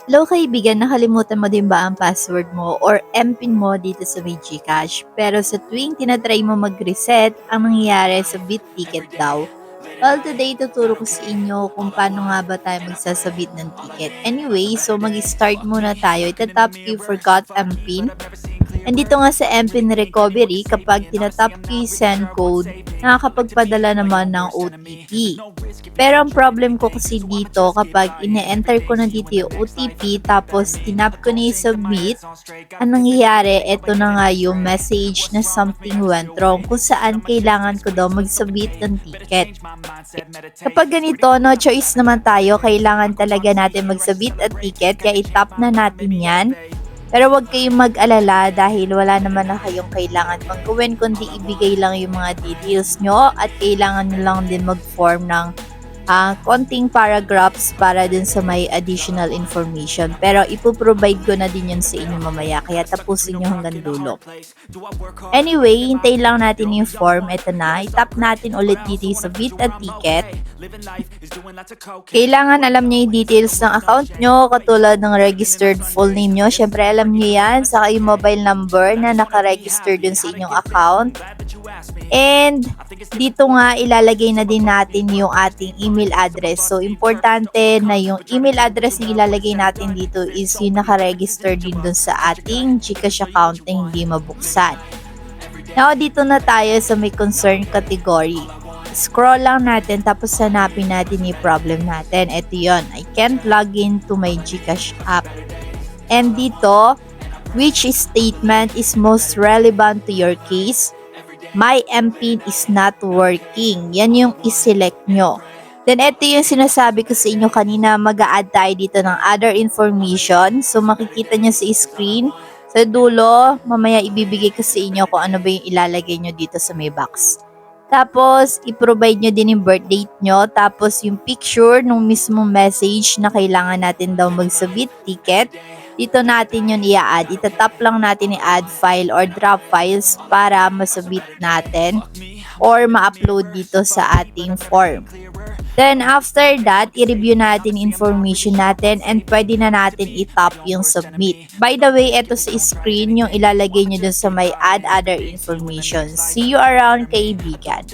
Hello kaibigan, nakalimutan mo din ba ang password mo or MPIN mo dito sa may GCash? Pero sa tuwing tinatry mo mag-reset, ang nangyayari sa BitTicket daw. Well, today tuturo ko sa inyo kung paano nga ba tayo magsasabit ng ticket. Anyway, so mag-start muna tayo. Itatap you forgot MPIN. Andito nga sa MPIN recovery, kapag tinatap ko yung send code, nakakapagpadala naman ng OTP. Pero ang problem ko kasi dito, kapag ine-enter ko na dito yung OTP, tapos tinap ko na yung submit, ang nangyayari, eto na nga yung message na something went wrong, kung saan kailangan ko daw mag-submit ng ticket. Kapag ganito, no choice naman tayo, kailangan talaga natin mag-submit at ticket, kaya itap na natin yan. Pero huwag kayong mag-alala dahil wala naman na kayong kailangan pang gawin kundi ibigay lang yung mga details nyo at kailangan nyo lang din mag-form ng konting paragraphs para dun sa may additional information. Pero ipoprovide ko na din yun sa inyo mamaya kaya tapusin nyo hanggang dulo. Anyway, hintay lang natin yung form. Ito na. Itap natin ulit dito sa bit at ticket. Kailangan alam nyo yung details ng account nyo katulad ng registered full name nyo. Syempre alam nyo yan. Saka yung mobile number na nakaregister dun sa inyong account. And dito nga ilalagay na din natin yung ating email address. So importante na yung email address na ilalagay natin dito is yung nakaregister din dun sa ating GCash account na hindi mabuksan. Now dito na tayo sa may concern category. Scroll lang natin tapos hanapin natin yung problem natin. Ito yon, I can't log in to my GCash app. And dito, which statement is most relevant to your case? My MPIN is not working. Yan yung iselect nyo. Then, ito yung sinasabi ko sa inyo kanina. Mag-a-add tayo dito ng other information. So, makikita nyo sa screen. Sa dulo, mamaya ibibigay ko sa inyo kung ano ba yung ilalagay nyo dito sa may box. Tapos, i-provide nyo din yung birth date nyo. Tapos, yung picture nung mismong message na kailangan natin daw mag-submit ticket. Dito natin yun i-add. Itatap lang natin i-add file or drop files para masubmit natin or ma-upload dito sa ating form. Then after that, i-review natin information natin and pwede na natin i-tap yung submit. By the way, ito sa screen yung ilalagay nyo dun sa may add other information. See you around kaibigan.